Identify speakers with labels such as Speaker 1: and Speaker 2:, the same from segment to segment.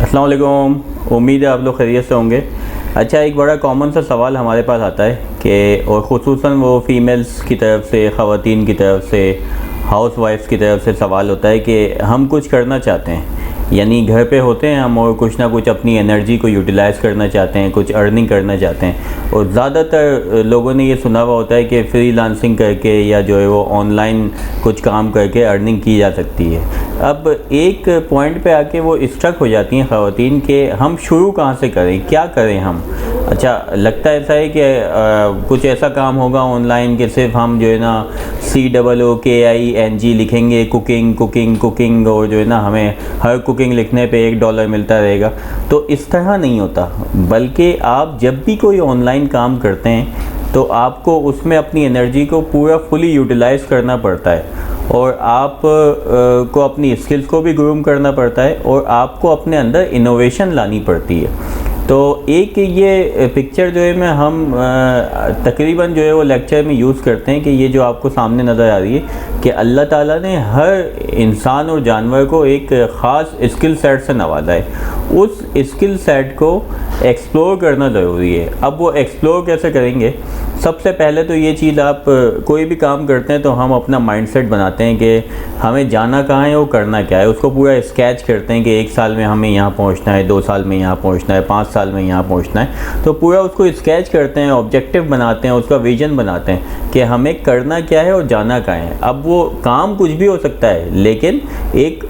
Speaker 1: अस्सलाम वालेकुम। उम्मीद है आप लोग खैरियत से होंगे। अच्छा, एक बड़ा कॉमन सा सवाल हमारे पास आता है कि और ख़ुसूसन वो फ़ीमेल्स की तरफ से, ख़वातीन की तरफ से, हाउस वाइफ्स की तरफ से सवाल होता है कि हम कुछ करना चाहते हैं, यानी घर पे होते हैं हम और कुछ ना कुछ अपनी एनर्जी को यूटिलाइज़ करना चाहते हैं, कुछ अर्निंग करना चाहते हैं। और ज़्यादातर लोगों ने ये सुना हुआ होता है कि फ्रीलांसिंग करके या जो है वो ऑनलाइन कुछ काम करके अर्निंग की जा सकती है। अब एक पॉइंट पे आके वो स्ट्रक हो जाती हैं ख़वातीन कि हम शुरू कहाँ से करें, क्या करें हम। अच्छा, लगता ऐसा है कि कुछ ऐसा काम होगा ऑनलाइन कि सिर्फ हम जो है ना COOKING लिखेंगे, कुकिंग कुकिंग कुकिंग, और जो है ना हमें हर कुकिंग लिखने पे $1 मिलता रहेगा। तो इस तरह नहीं होता, बल्कि आप जब भी कोई ऑनलाइन काम करते हैं तो आपको उसमें अपनी एनर्जी को पूरा फुली यूटिलाइज़ करना पड़ता है, और आप को अपनी स्किल्स को भी ग्रूम करना पड़ता है, और आपको अपने अंदर इनोवेशन लानी पड़ती है। तो एक ये पिक्चर जो है मैं हम तकरीबन जो है वो लेक्चर में यूज़ करते हैं कि ये जो आपको सामने नज़र आ रही है कि अल्लाह ताला ने हर इंसान और जानवर को एक ख़ास स्किल सेट से नवाजा है। उस स्किल सेट को एक्सप्लोर करना ज़रूरी है। अब वो एक्सप्लोर कैसे करेंगे? सबसे पहले तो ये चीज़, आप कोई भी काम करते हैं तो हम अपना माइंडसेट बनाते हैं कि हमें जाना कहाँ है, वो करना क्या है। उसको पूरा स्केच करते हैं कि 1 साल में हमें यहाँ पहुँचना है, 2 साल में यहाँ पहुँचना है, 5 साल में यहाँ पहुँचना है। तो पूरा उसको स्केच करते हैं, ऑब्जेक्टिव बनाते हैं, उसका विजन बनाते हैं कि हमें करना क्या है और जाना कहाँ है। अब वो काम कुछ भी हो सकता है, लेकिन एक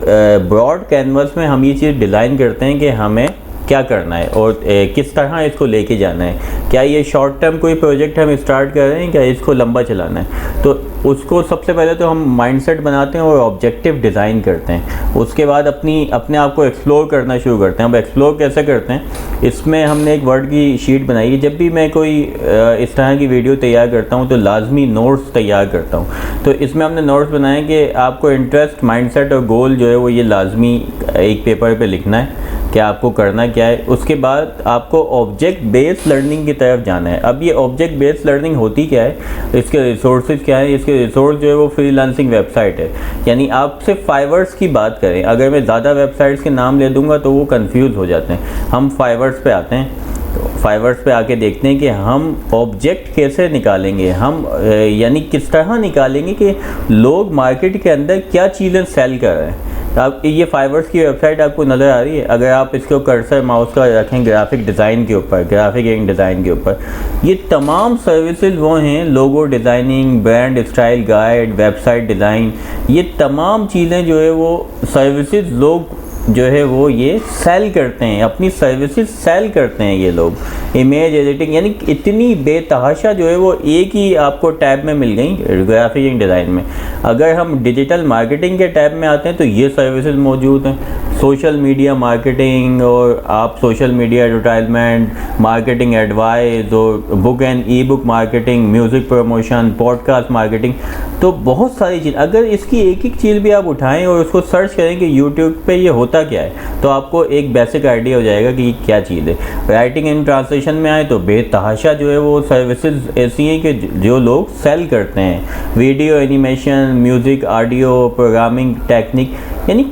Speaker 1: ब्रॉड कैनवस में हम ये चीज़ डिज़ाइन करते हैं कि हमें क्या करना है और किस तरह इसको लेके जाना है। क्या ये शॉर्ट टर्म कोई प्रोजेक्ट हम स्टार्ट कर रहे हैं, क्या इसको लंबा चलाना है। तो उसको सबसे पहले तो हम माइंडसेट बनाते हैं और ऑब्जेक्टिव डिज़ाइन करते हैं। उसके बाद अपने आप को एक्सप्लोर करना शुरू करते हैं। अब एक्सप्लोर कैसे करते हैं, इसमें हमने एक वर्ड की शीट बनाई है। जब भी मैं कोई इस तरह की वीडियो तैयार करता हूँ तो लाजमी नोट्स तैयार करता हूँ। तो इसमें हमने नोट्स बनाए कि आपको इंटरेस्ट, माइंडसेट और गोल जो है वो ये लाजमी एक पेपर पे लिखना है कि आपको करना क्या है। उसके बाद आपको ऑब्जेक्ट बेस्ड लर्निंग की तरफ जाना है। अब ये ऑब्जेक्ट बेस्ड लर्निंग होती क्या है, इसके रिसोर्सेज क्या है। इसके रिसोर्स जो है वो फ्रीलांसिंग वेबसाइट है। यानी आप सिर्फ फाइवर्स की बात करें, अगर मैं ज़्यादा वेबसाइट्स के नाम ले दूंगा तो वो कंफ्यूज हो जाते हैं। हम फाइवर्स पे आते हैं, तो फाइवर्स पे आके देखते हैं कि हम ऑब्जेक्ट कैसे निकालेंगे, हम यानी किस तरह निकालेंगे कि लोग मार्केट के अंदर क्या चीज़ें सेल कर रहे हैं। आप ये फाइवर्स की वेबसाइट आपको नज़र आ रही है। अगर आप इसको कर्सर माउस का रखें ग्राफिक डिज़ाइन के ऊपर, ग्राफिक एंड डिज़ाइन के ऊपर, ये तमाम सर्विसेज वो हैं, logo designing, brand style guide, website design, ये तमाम चीज़ें जो है वो सर्विसेज लोग जो है वो ये सेल करते हैं, अपनी सर्विसेज सेल करते हैं ये लोग। इमेज एडिटिंग, यानी इतनी बेतहाशा जो है वो एक ही आपको टैब में मिल गई ग्राफिक डिज़ाइन में। अगर हम डिजिटल मार्केटिंग के टैब में आते हैं तो ये सर्विसेज मौजूद हैं। सोशल मीडिया मार्केटिंग, और आप social media advertisement, marketing advice, और book and E book marketing, music promotion, podcast marketing, तो बहुत सारी चीज़। अगर इसकी एक एक चीज़ भी आप उठाएं और उसको सर्च करें कि यूट्यूब पे ये होता क्या है, तो आपको एक बेसिक आइडिया हो जाएगा कि ये क्या चीज़ है। राइटिंग एंड ट्रांसलेशन में आए तो बेतहाशा जो है वो सर्विसेज ऐसी हैं कि जो लोग सेल करते हैं। Video animation, music, audio, programming technique, यानी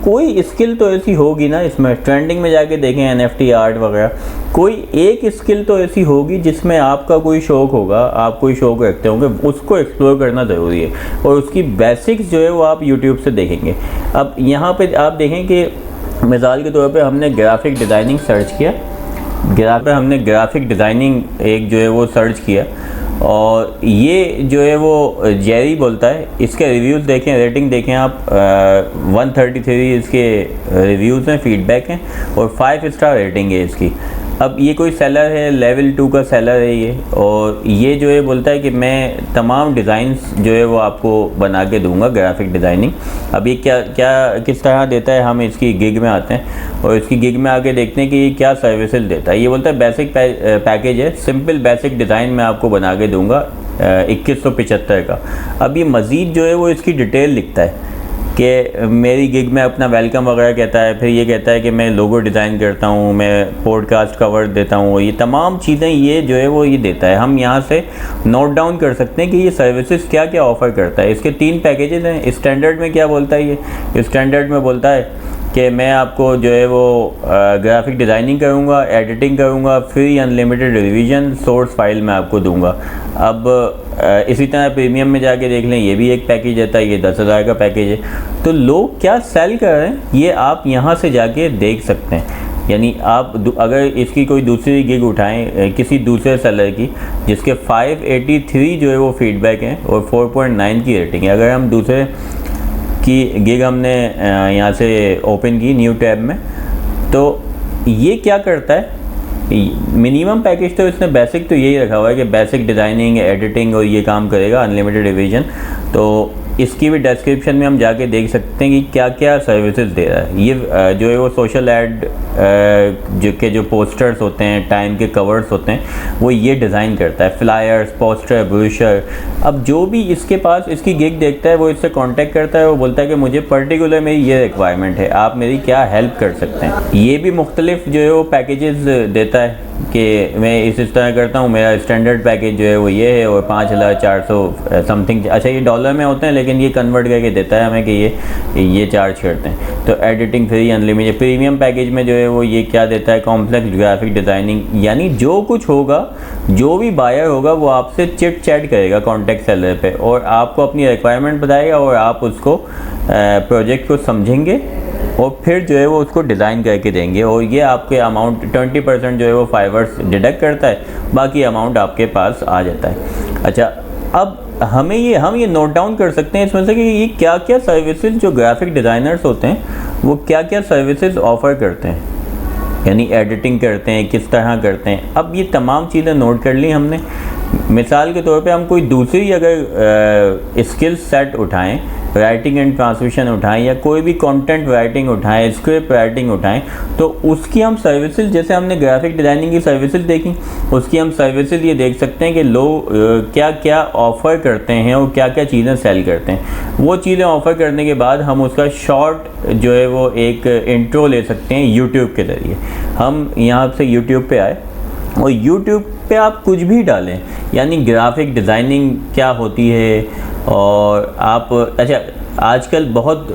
Speaker 1: कोई स्किल तो ऐसी होगी ना इसमें। ट्रेंडिंग में जाके देखें NFT आर्ट वगैरह, कोई एक स्किल तो ऐसी होगी जिसमें आपका कोई शौक़ होगा, आप कोई शौक़ रखते होंगे, उसको एक्सप्लोर करना ज़रूरी है। और उसकी बेसिक्स जो है वो आप यूट्यूब से देखेंगे। अब यहाँ पे आप देखें कि मिसाल के तौर पे हमने ग्राफिक डिज़ाइनिंग सर्च किया, हमने ग्राफिक डिज़ाइनिंग एक जो है वो सर्च किया, और ये जो है वो जेरी बोलता है। इसके रिव्यूज़ देखें, रेटिंग देखें आप, 133 इसके रिव्यूज़ हैं, फीडबैक हैं, और 5 स्टार रेटिंग है इसकी। अब ये कोई सेलर है, लेवल 2 का सेलर है ये, और ये जो है बोलता है कि मैं तमाम डिज़ाइंस जो है वो आपको बना के दूंगा, ग्राफिक डिज़ाइनिंग। अब ये किस तरह देता है, हम इसकी गिग में आते हैं और इसकी गिग में आके देखते हैं कि ये क्या सर्विसेज देता है। ये बोलता है बेसिक पैकेज है, सिंपल बेसिक डिज़ाइन मैं आपको बना के दूँगा 2175 का। अब ये मज़ीद जो है वो इसकी डिटेल लिखता है कि मेरी गिग में अपना वेलकम वगैरह कहता है। फिर ये कहता है कि मैं लोगो डिज़ाइन करता हूँ, मैं पॉडकास्ट कवर देता हूँ, ये तमाम चीज़ें ये जो है वो ये देता है। हम यहाँ से नोट डाउन कर सकते हैं कि ये सर्विसेज क्या क्या ऑफ़र करता है। इसके 3 पैकेजेस हैं। स्टैंडर्ड में क्या बोलता है, ये स्टैंडर्ड में बोलता है कि मैं आपको जो है वो ग्राफिक डिज़ाइनिंग करूँगा, एडिटिंग करूँगा, free unlimited revision, source file मैं आपको दूँगा। अब इसी तरह प्रीमियम में जाके देख लें, ये भी एक पैकेज देता है, ये 10,000 का पैकेज है। तो लोग क्या सेल कर रहे हैं ये आप यहाँ से जाके देख सकते हैं। यानी आप अगर इसकी कोई दूसरी गिग उठाएं किसी दूसरे सेलर की जिसके 583 जो है वो फीडबैक हैं और 4.9 की रेटिंग है, अगर हम दूसरे की गिग हमने यहाँ से ओपन की न्यू टैब में, तो ये क्या करता है, मिनिमम पैकेज तो इसने बेसिक तो यही रखा हुआ है कि बेसिक डिज़ाइनिंग, एडिटिंग और ये काम करेगा, अनलिमिटेड रिवीजन। तो इसकी भी डिस्क्रिप्शन में हम जाके देख सकते हैं कि क्या क्या सर्विसेज दे रहा है। ये जो है वो सोशल ऐड जो पोस्टर्स होते हैं, टाइम के कवर्स होते हैं, वो ये डिज़ाइन करता है, फ्लायर्स, पोस्टर, ब्रोशर। अब जो भी इसके पास इसकी गिग देखता है वो इससे कांटेक्ट करता है, वो बोलता है कि मुझे पर्टिकुलर मेरी ये रिक्वायरमेंट है, आप मेरी क्या हेल्प कर सकते हैं। ये भी मुख्तलिफ जो है वो पैकेजेस देता है कि मैं इस तरह करता हूँ, मेरा स्टैंडर्ड पैकेज जो है वो ये है और 5,400 समथिंग। अच्छा ये डॉलर में होते हैं लेकिन ये कन्वर्ट करके देता है हमें कि ये चार्ज करते हैं। तो editing free unlimited. Premium package में जो है वो ये क्या देता है, कॉम्प्लेक्स ग्राफिक डिज़ाइनिंग, यानी जो कुछ होगा, जो भी बायर होगा वो आपसे चिट चैट करेगा कॉन्टेक्ट सेलर पे और आपको अपनी रिक्वायरमेंट बताएगा और आप उसको प्रोजेक्ट को समझेंगे और फिर जो है वो उसको डिज़ाइन करके देंगे। और ये आपके अमाउंट 20% जो है वो फाइवर्स डिडक्ट करता है, बाकी अमाउंट आपके पास आ जाता है। अच्छा अब हम ये नोट डाउन कर सकते हैं इसमें से कि ये क्या क्या सर्विसेज जो ग्राफिक डिज़ाइनर्स होते हैं वो क्या क्या सर्विसेज ऑफ़र करते हैं, यानी एडिटिंग करते हैं, किस तरह करते हैं। अब ये तमाम चीज़ें नोट कर ली हमने। मिसाल के तौर पे हम कोई दूसरी अगर स्किल सेट उठाएं, राइटिंग एंड ट्रांसलेशन उठाएं या कोई भी कंटेंट राइटिंग उठाएं, स्क्रिप्ट राइटिंग उठाएं, तो उसकी हम सर्विसेज, जैसे हमने ग्राफिक डिज़ाइनिंग की सर्विसेज देखी, उसकी हम सर्विसेज ये देख सकते हैं कि लोग क्या क्या ऑफ़र करते हैं और क्या क्या चीज़ें सेल करते हैं। वो चीज़ें ऑफ़र करने के बाद हम उसका शॉर्ट जो है वो एक इंट्रो ले सकते हैं यूट्यूब के ज़रिए। हम यहाँ से यूट्यूब पे आए और यूट्यूब पे आप कुछ भी डालें, यानी ग्राफिक डिज़ाइनिंग क्या होती है, और आप अच्छा आजकल बहुत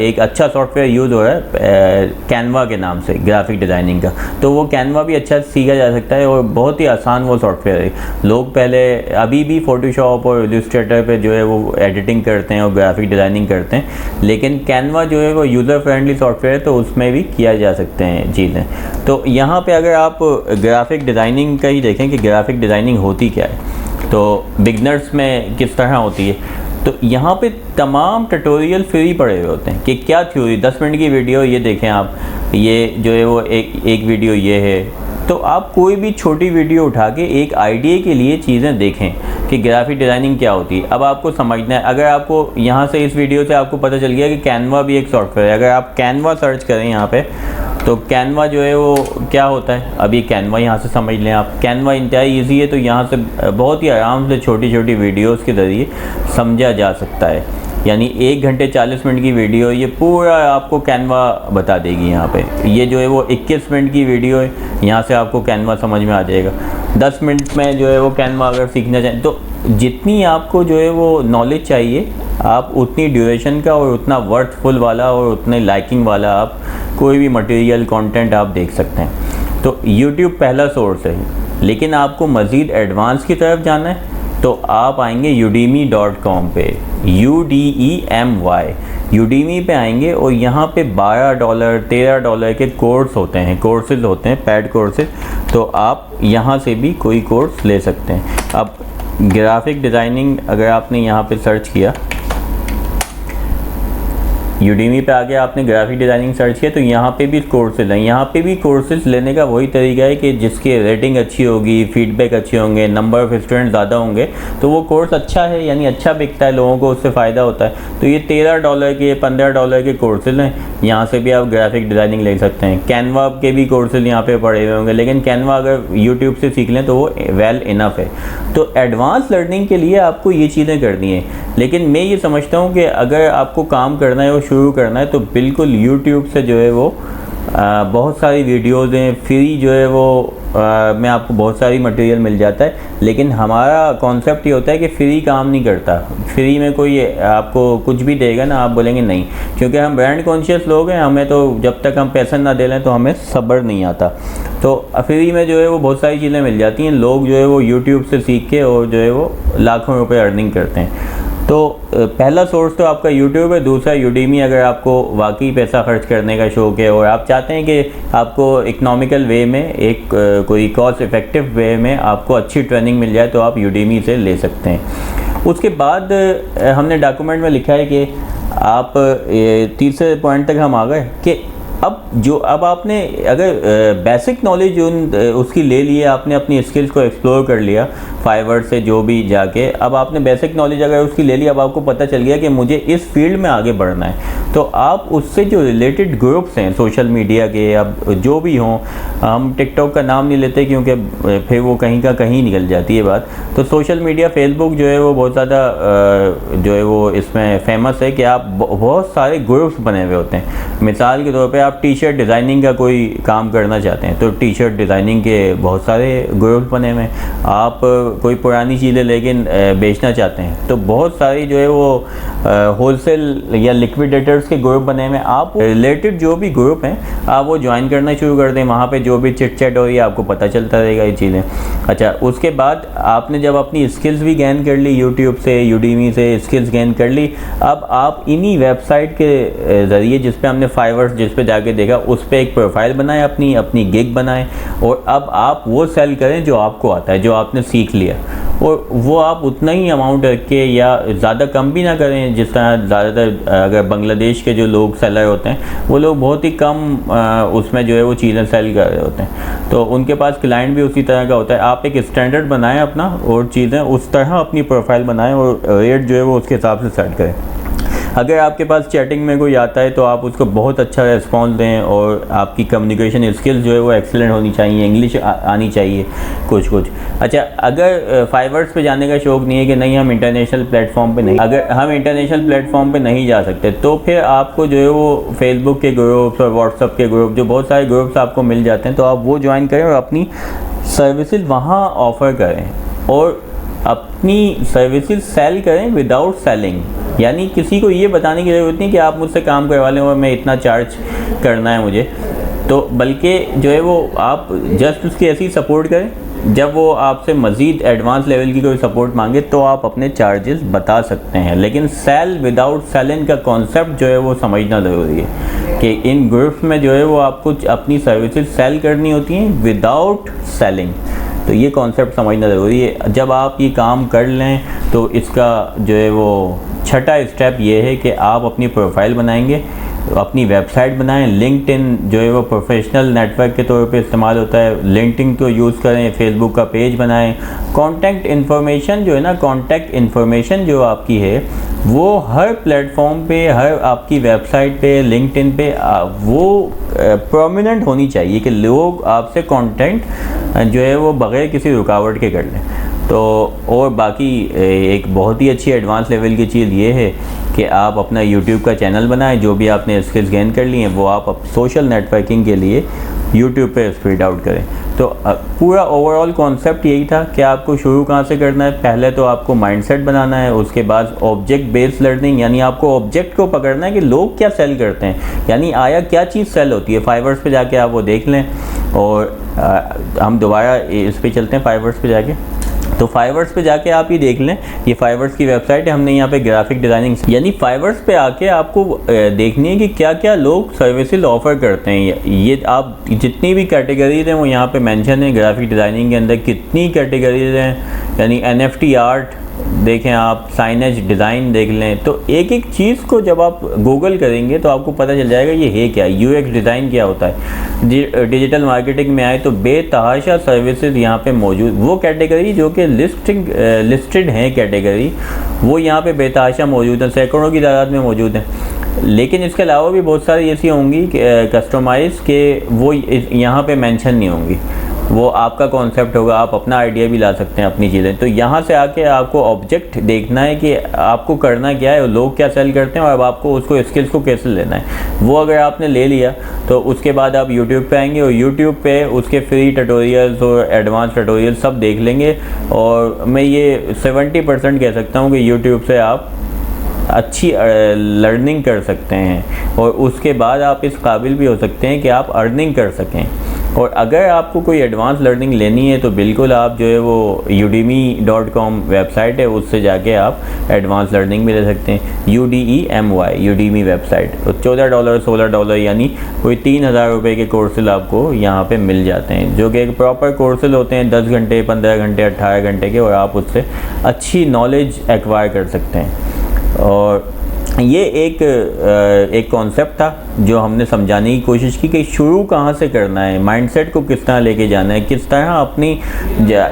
Speaker 1: एक अच्छा सॉफ्टवेयर यूज़ हो रहा है कैनवा के नाम से ग्राफिक डिज़ाइनिंग का, तो वो कैनवा भी अच्छा सीखा जा सकता है और बहुत ही आसान वो सॉफ्टवेयर है। लोग पहले अभी भी फ़ोटोशॉप और इलस्ट्रेटर पे जो है वो एडिटिंग करते हैं और ग्राफिक डिज़ाइनिंग करते हैं, लेकिन कैनवा जो है वो यूज़र फ्रेंडली सॉफ्टवेयर है, तो उसमें भी किया जा सकते हैं चीज़ें। तो यहाँ पर अगर आप ग्राफिक डिज़ाइनिंग का ही देखें कि ग्राफिक डिज़ाइनिंग होती क्या है, तो बिगनर्स में किस तरह होती है, तो यहाँ पे तमाम ट्यूटोरियल फ्री पड़े हुए होते हैं कि क्या थ्योरी। 10 मिनट की वीडियो ये देखें आप, ये जो है वो एक वीडियो ये है, तो आप कोई भी छोटी वीडियो उठा के एक आइडिया के लिए चीज़ें देखें कि ग्राफिक डिज़ाइनिंग क्या होती है। अब आपको समझना है, अगर आपको यहाँ से इस वीडियो से आपको पता चल गया कि कैनवा भी एक सॉफ्टवेयर है, अगर आप कैनवा सर्च करें यहाँ पे, तो कैनवा जो है वो क्या होता है, अभी कैनवा यहाँ से समझ लें आप। कैनवा इंतहाई ईजी है, तो यहाँ से बहुत ही आराम से छोटी छोटी वीडियोस के ज़रिए समझा जा सकता है। यानी 1 घंटे 40 मिनट की वीडियो ये पूरा आपको कैनवा बता देगी। यहाँ पे ये जो है वो 21 मिनट की वीडियो है, यहाँ से आपको कैनवा समझ में आ जाएगा। 10 मिनट में जो है वो कैनवा अगर सीखना चाहें, तो जितनी आपको जो है वो नॉलेज चाहिए, आप उतनी ड्यूरेशन का और उतना वर्थफुल वाला और उतने लाइकिंग वाला आप कोई भी मटेरियल कंटेंट आप देख सकते हैं। तो YouTube पहला सोर्स है, लेकिन आपको मज़ीद एडवांस की तरफ जाना है तो आप आएंगे udemy.com पे, UDEMY, Udemy पे आएंगे और यहाँ पे $12 $13 के कोर्स होते हैं, कोर्सेज होते हैं, पेड कोर्सेज, तो आप यहाँ से भी कोई कोर्स ले सकते हैं। अब ग्राफिक डिज़ाइनिंग अगर आपने यहाँ पे सर्च किया, Udemy पे आके आपने ग्राफिक डिज़ाइनिंग सर्च किया, तो यहाँ पे भी कोर्सेज हैं। यहाँ पे भी कोर्सेज लेने का वही तरीका है कि जिसकी रेटिंग अच्छी होगी, फीडबैक अच्छे होंगे, नंबर ऑफ़ स्टूडेंट ज़्यादा होंगे, तो वो कोर्स अच्छा है, यानी अच्छा बिकता है, लोगों को उससे फ़ायदा होता है। तो ये $13 के $15 के कोर्सेज हैं, यहाँ से भी आप ग्राफिक डिज़ाइनिंग ले सकते हैं। कैनवा के भी कोर्सेज यहाँ पे पड़े हुए होंगे, लेकिन कैनवा अगर यूट्यूब से सीख लें तो वो वेल इनफ है। तो एडवांस लर्निंग के लिए आपको ये चीज़ें करनी है, लेकिन मैं ये समझता हूँ कि अगर आपको काम करना है और शुरू करना है, तो बिल्कुल यूट्यूब से जो है वो बहुत सारी वीडियोज़ हैं, फ्री जो है वो में आपको बहुत सारी मटेरियल मिल जाता है। लेकिन हमारा कॉन्सेप्ट ये होता है कि फ्री काम नहीं करता। फ्री में कोई आपको कुछ भी देगा ना, आप बोलेंगे नहीं, क्योंकि हम ब्रांड कॉन्शियस लोग हैं, हमें तो जब तक हम पैसा ना दे लें तो हमें सब्र नहीं आता। तो फ्री में जो है वो बहुत सारी चीज़ें मिल जाती हैं। लोग जो है वो यूट्यूब से सीख के और जो है वो लाखों रुपए अर्निंग करते हैं। तो पहला सोर्स तो आपका यूट्यूब है, दूसरा यूडीमी। अगर आपको वाकई पैसा खर्च करने का शौक़ है और आप चाहते हैं कि आपको इकनॉमिकल वे में, एक कोई कॉस्ट इफ़ेक्टिव वे में आपको अच्छी ट्रेनिंग मिल जाए, तो आप यूडीमी से ले सकते हैं। उसके बाद हमने डॉक्यूमेंट में लिखा है कि आप तीसरे पॉइंट तक हम आ गए कि अब आपने अगर बेसिक नॉलेज उसकी ले लिए, आपने अपनी स्किल्स को एक्सप्लोर कर लिया फाइवर से जो भी जाके, अब आपने बेसिक नॉलेज अगर उसकी ले ली, अब आपको पता चल गया कि मुझे इस फील्ड में आगे बढ़ना है, तो आप उससे जो रिलेटेड ग्रुप्स हैं सोशल मीडिया के, अब जो भी हों, हम टिकटॉक का नाम नहीं लेते क्योंकि फिर वो कहीं का कहीं निकल जाती है बात। तो सोशल मीडिया, फेसबुक जो है वो बहुत ज़्यादा जो है वो इसमें फेमस है कि आप बहुत सारे ग्रुप्स बने हुए होते हैं। मिसाल के तौर पे आप टी शर्ट डिज़ाइनिंग का कोई काम करना चाहते हैं तो टी शर्ट डिज़ाइनिंग के बहुत सारे ग्रुप्स बने हुए हैं। आप कोई पुरानी चीज़ें लेकिन बेचना चाहते हैं तो बहुत सारी जो है वो होलसेल या लिक्विडेटर्स के ग्रुप बने हुए हैं। आप रिलेटेड जो भी ग्रुप हैं आप वो ज्वाइन करना शुरू कर दें, वहाँ पे जो भी चिट चैट हो रही है आपको पता चलता रहेगा ये चीज़ें। अच्छा, उसके बाद आपने जब अपनी स्किल्स भी गेन कर ली, यूट्यूब से, यूडीमी से स्किल्स गेन कर ली, अब आप इन्हीं वेबसाइट के ज़रिए, जिस पे हमने फाइवर्स जिस पे जाके देखा, उस पर एक प्रोफाइल बनाएं, अपनी गिग बनाएं, और अब आप वो सेल करें जो आपको आता है, जो आपने सीख लिया, और वो आप उतना ही अमाउंट रख के, या ज़्यादा कम भी ना करें। जिस तरह ज़्यादातर अगर बांग्लादेश के जो लोग सेलर होते हैं वो लोग बहुत ही कम उसमें जो है वो चीज़ें सेल कर रहे होते हैं, तो उनके पास क्लाइंट भी उसी तरह का होता है। आप एक स्टैंडर्ड बनाएं अपना, और चीज़ें उस तरह अपनी प्रोफाइल बनाएं और रेट जो है वो उसके हिसाब से सेट करें। अगर आपके पास चैटिंग में कोई आता है तो आप उसको बहुत अच्छा रिस्पॉन्स दें, और आपकी कम्युनिकेशन स्किल्स जो है वो एक्सीलेंट होनी चाहिए, इंग्लिश आनी चाहिए कुछ। अच्छा, अगर फाइवर्स पे जाने का शौक़ नहीं है कि नहीं हम इंटरनेशनल प्लेटफॉर्म पे नहीं, अगर हम इंटरनेशनल प्लेटफॉर्म पे नहीं जा सकते, तो फिर आपको जो है वो फेसबुक के ग्रुप्स और व्हाट्सअप के ग्रुप, जो बहुत सारे ग्रुप्स आपको मिल जाते हैं, तो आप वो ज्वाइन करें और अपनी सर्विसेज वहाँ ऑफ़र करें, और अपनी सर्विसेज सेल करें विदाउट सेलिंग। यानी किसी को ये बताने की ज़रूरत नहीं कि आप मुझसे काम करवा लें और मैं इतना चार्ज करना है मुझे, तो बल्कि जो है वो आप जस्ट उसकी ऐसी सपोर्ट करें। जब वो आपसे मज़ीद एडवांस लेवल की कोई सपोर्ट मांगे तो आप अपने चार्जेस बता सकते हैं, लेकिन सेल विदाउट सेलिंग का कॉन्सेप्ट जो है वो समझना ज़रूरी है कि इन ग्रुप्स में जो है वो आपको अपनी सर्विसेज सेल करनी होती हैं विदाउट सेलिंग। तो ये कॉन्सेप्ट समझना ज़रूरी है। जब आप ये काम कर लें तो इसका जो है वो छठा स्टेप ये है कि आप अपनी प्रोफाइल बनाएंगे, अपनी वेबसाइट बनाएं। लिंक्डइन जो है वो प्रोफेशनल नेटवर्क के तौर पे इस्तेमाल होता है, लिंक्डइन को यूज़ करें। फेसबुक का पेज बनाएं। कॉन्टैक्ट इन्फॉर्मेशन जो है ना, कॉन्टैक्ट इन्फॉर्मेशन जो आपकी है वो हर प्लेटफॉर्म पे, हर आपकी वेबसाइट पे, लिंक्डइन पे वो प्रोमिनेंट होनी चाहिए कि लोग आपसे कॉन्टैक्ट जो है वो बग़ैर किसी रुकावट के कर लें। तो और बाकी एक बहुत ही अच्छी एडवांस लेवल की चीज़ ये है कि आप अपना यूट्यूब का चैनल बनाएं। जो भी आपने स्किल्स गेन कर ली हैं वो आप सोशल नेटवर्किंग के लिए यूट्यूब पे स्प्रेड आउट करें। तो पूरा ओवरऑल कॉन्सेप्ट यही था कि आपको शुरू कहाँ से करना है। पहले तो आपको माइंडसेट बनाना है, उसके बाद ऑब्जेक्ट बेस्ड लर्निंग, यानी आपको ऑब्जेक्ट को पकड़ना है कि लोग क्या सेल करते हैं, यानी आया क्या चीज़ सेल होती है। फाइवर्स पे जाके आप वो देख लें, और हम दोबारा इस पे चलते हैं फाइवर्स पे जाके। तो फाइवर्स पे जाके आप ये देख लें, ये फाइवर्स की वेबसाइट है। हमने यहाँ पे ग्राफिक डिज़ाइनिंग, यानी फाइवर्स पे आके आपको देखनी है कि क्या क्या लोग सर्विसेज ऑफ़र करते हैं। ये आप जितनी भी कैटेगरीज हैं वो यहाँ पे मेंशन है। ग्राफिक डिज़ाइनिंग के अंदर कितनी कैटेगरीज हैं, यानी NFT आर्ट देखें आप, साइनेज डिज़ाइन देख लें। तो एक एक चीज़ को जब आप गूगल करेंगे तो आपको पता चल जाएगा ये है क्या, UX डिज़ाइन क्या होता है। डिजिटल मार्केटिंग में आए तो बेतहाशा सर्विसेज यहाँ पे मौजूद, वो कैटेगरी जो कि लिस्टेड हैं कैटेगरी, वो यहाँ पे बेतहाशा मौजूद है, सैकड़ों की तादाद में मौजूद हैं। लेकिन इसके अलावा भी बहुत सारी ऐसी होंगी कस्टमाइज़ के वो यहाँ पे मेंशन नहीं होंगी। वो आपका कॉन्सेप्ट होगा, आप अपना आइडिया भी ला सकते हैं अपनी चीज़ें। तो यहाँ से आके आपको ऑब्जेक्ट देखना है कि आपको करना क्या है, लोग क्या सेल करते हैं और अब आपको उसको स्किल्स को कैसे लेना है। वो अगर आपने ले लिया तो उसके बाद आप यूट्यूब पे आएंगे और यूट्यूब पे उसके फ्री ट्यूटोरियल्स और एडवांस ट्यूटोरियल्स सब देख लेंगे। और मैं ये 70% कह सकता हूँ कि यूट्यूब से आप अच्छी लर्निंग कर सकते हैं और उसके बाद आप इस काबिल भी हो सकते हैं कि आप अर्निंग कर सकें। और अगर आपको कोई एडवांस लर्निंग लेनी है तो बिल्कुल आप जो है वो udemy.com वेबसाइट है, उससे जाके आप एडवांस लर्निंग भी ले सकते हैं। udemy वेबसाइट, तो $14 $16 यानी कोई 3000 रुपये के कोर्सेज आपको यहाँ पे मिल जाते हैं, जो कि एक प्रॉपर कोर्सेज होते हैं 10 घंटे 15 घंटे 18 घंटे के, और आप उससे अच्छी नॉलेज एक्वायर कर सकते हैं। और ये एक कॉन्सेप्ट था जो हमने समझाने की कोशिश की कि शुरू कहाँ से करना है, माइंडसेट को किस तरह लेके जाना है, किस तरह अपनी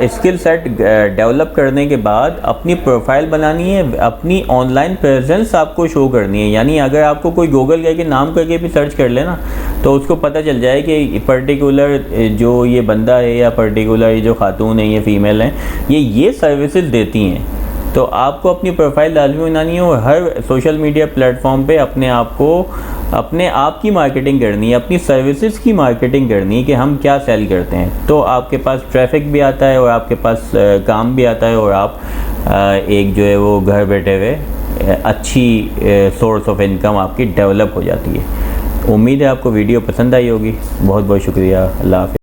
Speaker 1: स्किल सेट डेवलप करने के बाद अपनी प्रोफाइल बनानी है, अपनी ऑनलाइन प्रेजेंस आपको शो करनी है। यानी अगर आपको कोई गूगल करके नाम करके भी सर्च कर लेना तो उसको पता चल जाए कि पर्टिकुलर जो ये बंदा है या पर्टिकुलर ये जो खातून है, ये फीमेल है, ये सर्विसेज देती हैं। तो आपको अपनी प्रोफाइल लाजमी बनानी है और हर सोशल मीडिया प्लेटफॉर्म पे अपने आप की मार्केटिंग करनी है, अपनी सर्विसेज की मार्केटिंग करनी है कि हम क्या सेल करते हैं। तो आपके पास ट्रैफिक भी आता है और आपके पास काम भी आता है और आप एक जो है वो घर बैठे हुए अच्छी सोर्स ऑफ इनकम आपकी डेवलप हो जाती है। उम्मीद है आपको वीडियो पसंद आई होगी। बहुत बहुत शुक्रिया। अल्लाह हाफ़िज़।